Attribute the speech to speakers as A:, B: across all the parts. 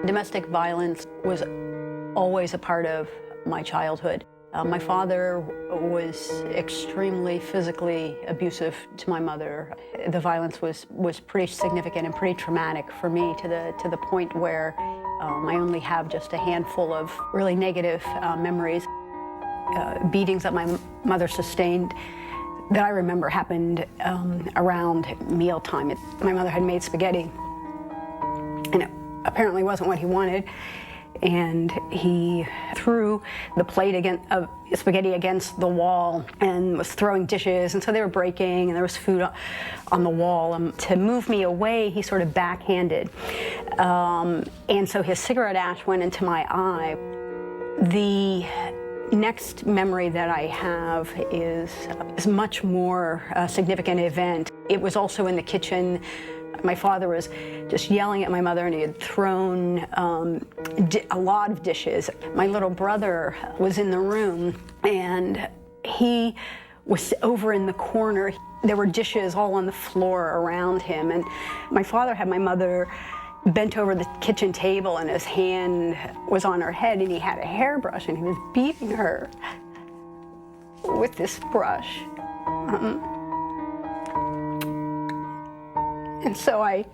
A: Domestic violence was always a part of my childhood. My father was extremely physically abusive to my mother. The violence was pretty significant and pretty traumatic for me to the point where I only have just a handful of really negative memories. Beatings that my mother sustained that I remember happened around mealtime. My mother had made spaghetti, and it apparently wasn't what he wanted. And he threw the plate of spaghetti against the wall and was throwing dishes, and so they were breaking, and there was food on the wall. To move me away, he sort of backhanded. And so his cigarette ash went into my eye. The next memory that I have is a much more significant event. It was also in the kitchen. My father was just yelling at my mother, and he had thrown a lot of dishes. My little brother was in the room, and he was over in the corner. There were dishes all on the floor around him, and my father had my mother bent over the kitchen table, and his hand was on her head, and he had a hairbrush, and he was beating her with this brush. And so I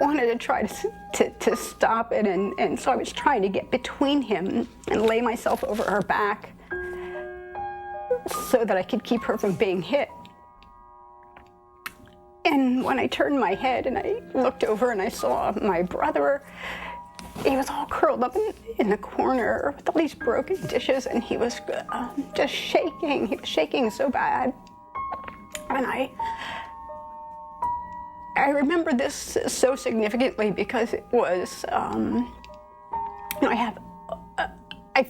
A: wanted to try to stop it, and so I was trying to get between him and lay myself over her back so that I could keep her from being hit. And when I turned my head and I looked over and I saw my brother, he was all curled up in the corner with all these broken dishes, and he was just shaking. He was shaking so bad. And I remember this so significantly because it was, I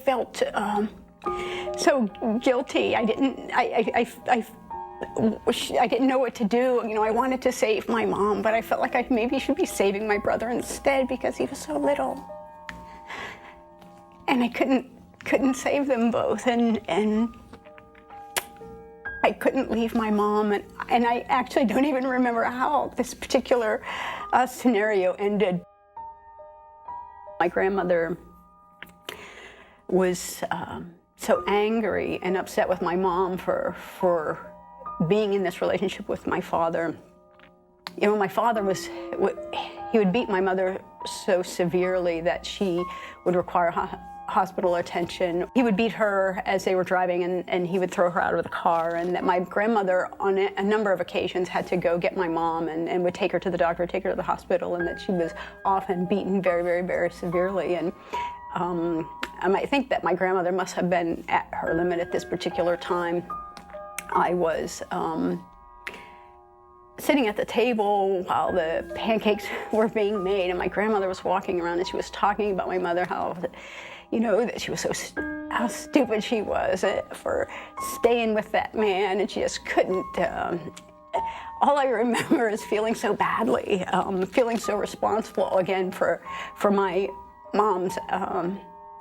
A: felt so guilty. I didn't know what to do. You know, I wanted to save my mom, but I felt like I maybe should be saving my brother instead because he was so little. And I couldn't save them both, and I couldn't leave my mom, and I actually don't even remember how this particular scenario ended. My grandmother was so angry and upset with my mom for being in this relationship with my father. You know, my father he would beat my mother so severely that she would require hospital attention. He would beat her as they were driving, and he would throw her out of the car, and that my grandmother on a number of occasions had to go get my mom and would take her to the doctor, take her to the hospital, and that she was often beaten very, very, very severely. And I think that my grandmother must have been at her limit at this particular time. I was sitting at the table while the pancakes were being made, and my grandmother was walking around, and she was talking about my mother, how, you know, that she was how stupid she was for staying with that man, and she just couldn't. All I remember is feeling so badly, feeling so responsible again for my mom's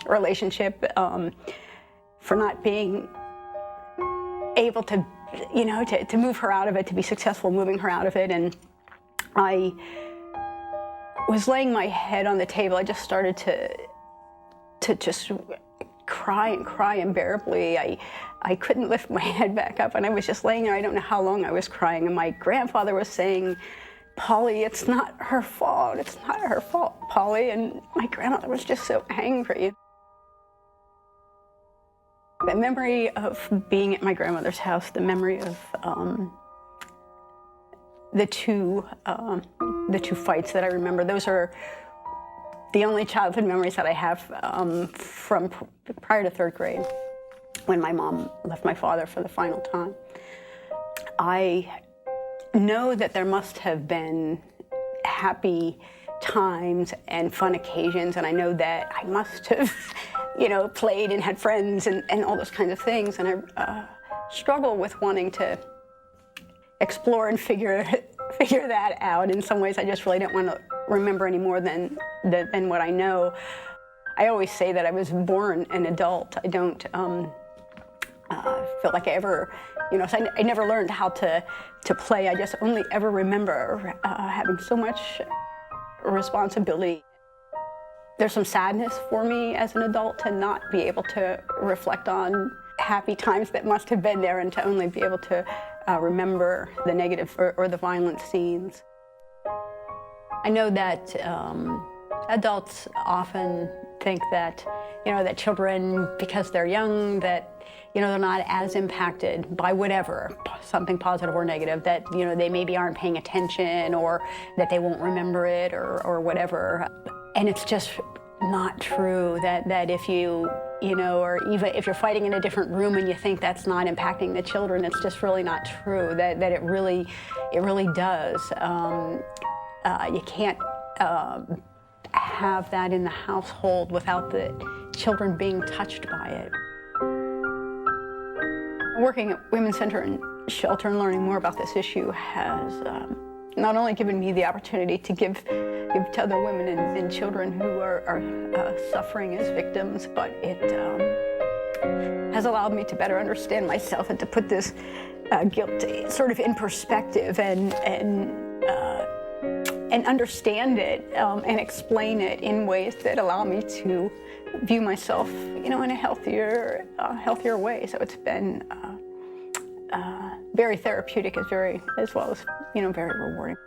A: relationship, for not being able to, you know, to move her out of it, to be successful moving her out of it. And I was laying my head on the table. I just started to just cry and cry unbearably. I couldn't lift my head back up, and I was just laying there. I don't know how long I was crying, and my grandfather was saying, "Polly, it's not her fault. It's not her fault, Polly." And my grandmother was just so angry. The memory of being at my grandmother's house, the memory of the two fights that I remember, those are the only childhood memories that I have from prior to third grade, when my mom left my father for the final time. I know that there must have been happy times and fun occasions, and I know that I must have, you know, played and had friends and all those kinds of things, and I struggle with wanting to explore and figure that out. In some ways, I just really don't want to remember any more than what I know. I always say that I was born an adult. I don't feel like I ever, you know, so I never learned how to play. I just only ever remember having so much responsibility. There's some sadness for me as an adult to not be able to reflect on happy times that must have been there and to only be able to remember the negative or the violent scenes. I know that adults often think that, that children, because they're young, that, they're not as impacted by whatever, something positive or negative, that, they maybe aren't paying attention or that they won't remember it or whatever. And it's just not true that if you, or even if you're fighting in a different room and you think that's not impacting the children, it's just really not true, that it really does. You can't have that in the household without the children being touched by it. Working at Women's Center and Shelter and learning more about this issue has not only given me the opportunity to give to other women and children who are suffering as victims, but it has allowed me to better understand myself and to put this guilt sort of in perspective and understand it and explain it in ways that allow me to view myself, in a healthier way. So it's been very therapeutic, as well as, very rewarding.